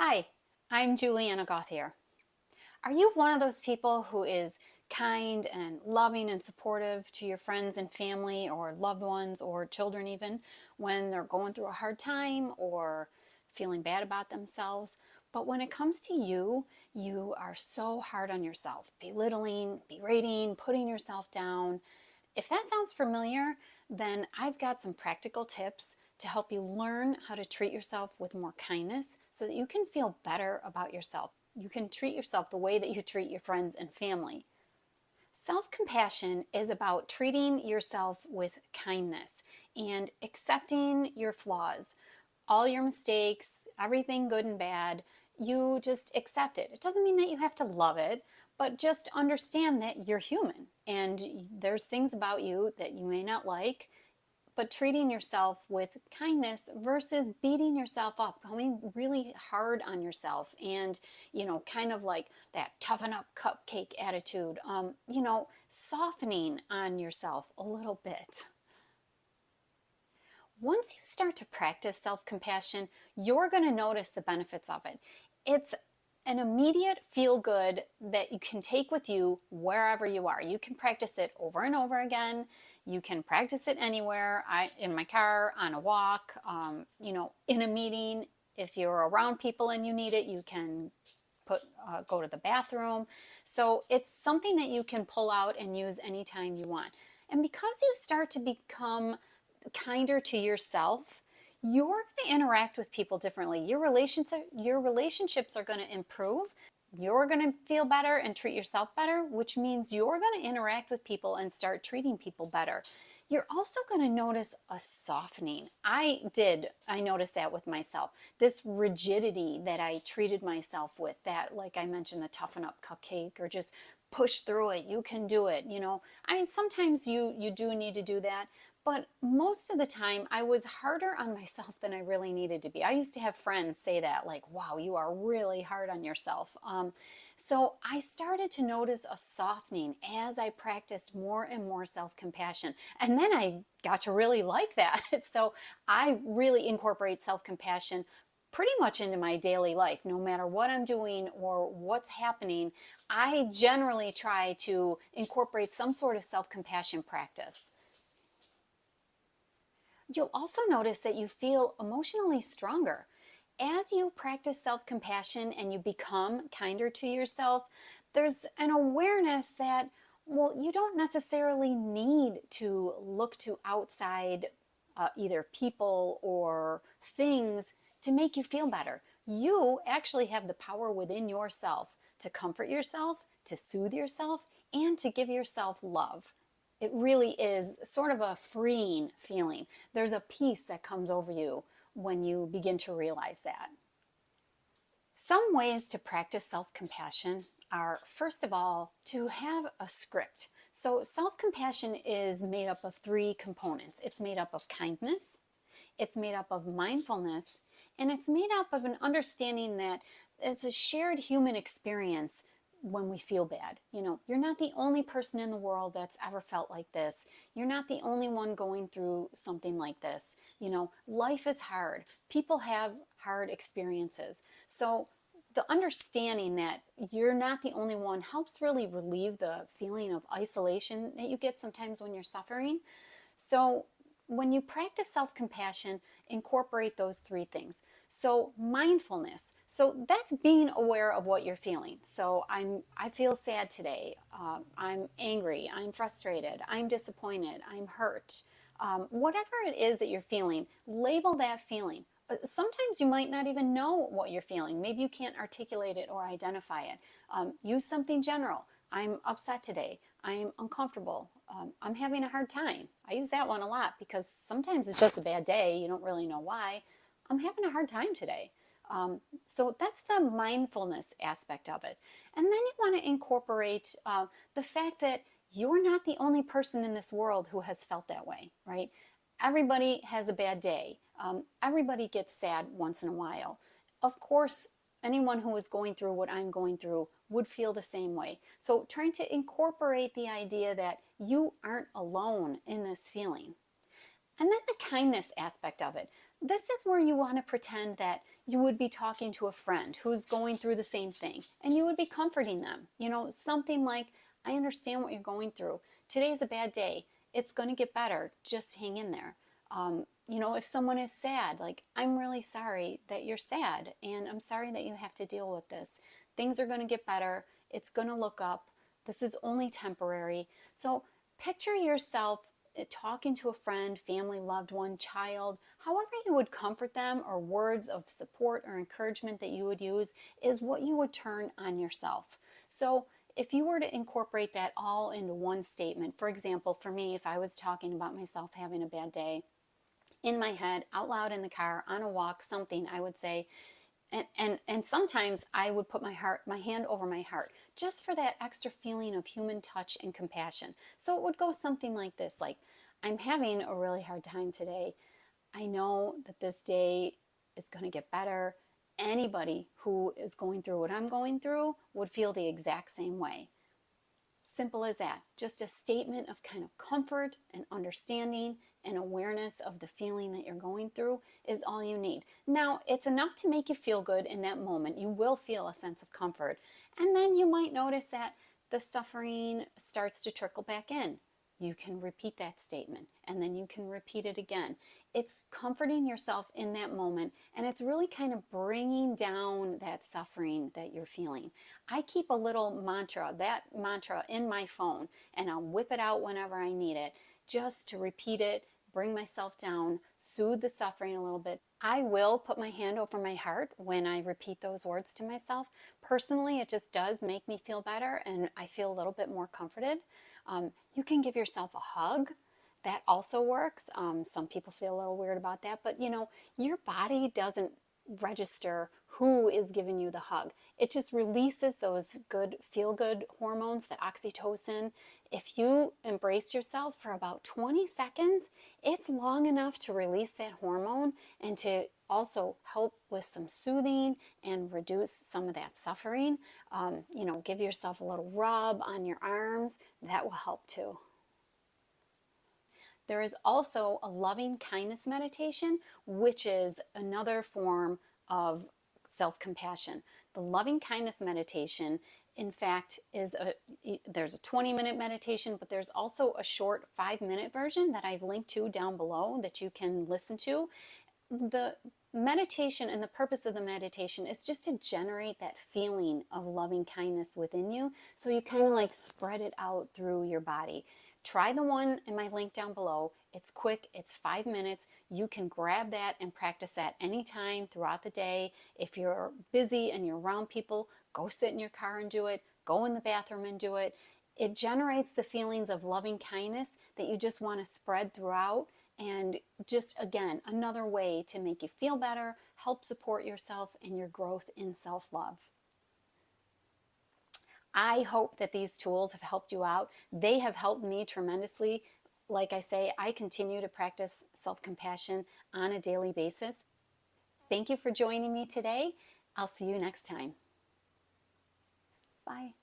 Hi, I'm Juliana Gauthier. Are you one of those people who is kind and loving and supportive to your friends and family or loved ones or children even when they're going through a hard time or feeling bad about themselves? But when it comes to you, you are so hard on yourself, belittling, berating, putting yourself down. If that sounds familiar, then I've got some practical tips to help you learn how to treat yourself with more kindness so that you can feel better about yourself. You can treat yourself the way that you treat your friends and family. Self-compassion is about treating yourself with kindness and accepting your flaws, all your mistakes, everything good and bad. You just accept it. It doesn't mean that you have to love it, but just understand that you're human and there's things about you that you may not like, but treating yourself with kindness versus beating yourself up, going really hard on yourself and, kind of like that toughen up cupcake attitude, softening on yourself a little bit. Once you start to practice self-compassion, you're going to notice the benefits of it. It's an immediate feel good that you can take with you wherever you are. You can practice it over and over again. You can practice it anywhere, in my car, on a walk, in a meeting. If you're around people and you need it, you can go to the bathroom. So it's something that you can pull out and use anytime you want. And because you start to become kinder to yourself, you're going to interact with people differently. Your relationships are going to improve. You're going to feel better and treat yourself better, which means you're going to interact with people and start treating people better. You're also going to notice a softening. I noticed that with myself. This rigidity that I treated myself with, that, like I mentioned, the toughen up cupcake or just push through it, you can do it, I mean, sometimes you do need to do that, but most of the time I was harder on myself than I really needed to be. I used to have friends say that, like, wow, you are really hard on yourself. So I started to notice a softening as I practiced more and more self-compassion. And then I got to really like that. So I really incorporate self-compassion pretty much into my daily life. No matter what I'm doing or what's happening, I generally try to incorporate some sort of self-compassion practice. You'll also notice that you feel emotionally stronger. As you practice self-compassion and you become kinder to yourself, there's an awareness that, well, you don't necessarily need to look to outside either people or things to make you feel better. You actually have the power within yourself to comfort yourself, to soothe yourself, and to give yourself love. It really is sort of a freeing feeling. There's a peace that comes over you when you begin to realize that. Some ways to practice self-compassion are, first of all, to have a script. So self-compassion is made up of three components. It's made up of kindness, it's made up of mindfulness, and it's made up of an understanding that it's a shared human experience when we feel bad. You're not the only person in the world that's ever felt like this. You're not the only one going through something like this. Life is hard. People have hard experiences. So the understanding that you're not the only one helps really relieve the feeling of isolation that you get sometimes when you're suffering. So when you practice self-compassion, incorporate those three things. So mindfulness, so that's being aware of what you're feeling. So I feel sad today. I'm angry. I'm frustrated. I'm disappointed. I'm hurt. Whatever it is that you're feeling, label that feeling. Sometimes you might not even know what you're feeling. Maybe you can't articulate it or identify it. Use something general. I'm upset today. I'm uncomfortable. I'm having a hard time. I use that one a lot because sometimes it's just a bad day. You don't really know why. I'm having a hard time today. So that's the mindfulness aspect of it. And then you want to incorporate the fact that you're not the only person in this world who has felt that way, right? Everybody has a bad day. Everybody gets sad once in a while. Of course, anyone who is going through what I'm going through would feel the same way. So trying to incorporate the idea that you aren't alone in this feeling. And then the kindness aspect of it. this is where you want to pretend that you would be talking to a friend who's going through the same thing, and you would be comforting them. Something like, I understand what you're going through. Today's a bad day. It's going to get better. Just hang in there. If someone is sad, like, I'm really sorry that you're sad, and I'm sorry that you have to deal with this. Things are going to get better. It's going to look up. This is only temporary. So picture yourself talking to a friend, family, loved one, child, however you would comfort them, or words of support or encouragement that you would use is what you would turn on yourself. So if you were to incorporate that all into one statement, for example, for me, if I was talking about myself having a bad day, in my head, out loud in the car, on a walk, something, I would say, and sometimes I would put my hand over my heart, just for that extra feeling of human touch and compassion. So it would go something like this, like, I'm having a really hard time today. I know that this day is going to get better. Anybody who is going through what I'm going through would feel the exact same way. Simple as that. Just a statement of kind of comfort and understanding and awareness of the feeling that you're going through is all you need. Now, it's enough to make you feel good in that moment. You will feel a sense of comfort. And then you might notice that the suffering starts to trickle back in. You can repeat that statement, and then you can repeat it again. It's comforting yourself in that moment, and it's really kind of bringing down that suffering that you're feeling. I keep a little mantra, that mantra, in my phone, and I'll whip it out whenever I need it, just to repeat it, bring myself down, soothe the suffering a little bit. I will put my hand over my heart when I repeat those words to myself. Personally, it just does make me feel better, and I feel a little bit more comforted. You can give yourself a hug. That also works. Some people feel a little weird about that, but your body doesn't register who is giving you the hug. It just releases those good, feel-good hormones, that oxytocin. If you embrace yourself for about 20 seconds, it's long enough to release that hormone and to also help with some soothing and reduce some of that suffering. Give yourself a little rub on your arms. That will help too. There is also a loving kindness meditation, which is another form of self-compassion. The loving kindness meditation, in fact, there's a 20-minute meditation, but there's also a short 5-minute version that I've linked to down below that you can listen to. The meditation and the purpose of the meditation is just to generate that feeling of loving kindness within you, so you kind of like spread it out through your body. Try the one in my link down below. It's quick, it's 5 minutes. You can grab that and practice that anytime throughout the day. If you're busy and you're around people, go sit in your car and do it. Go in the bathroom and do it. It generates the feelings of loving kindness that you just want to spread throughout. And just, again, another way to make you feel better, help support yourself and your growth in self-love. I hope that these tools have helped you out. They have helped me tremendously. Like I say, I continue to practice self-compassion on a daily basis. Thank you for joining me today. I'll see you next time. Bye.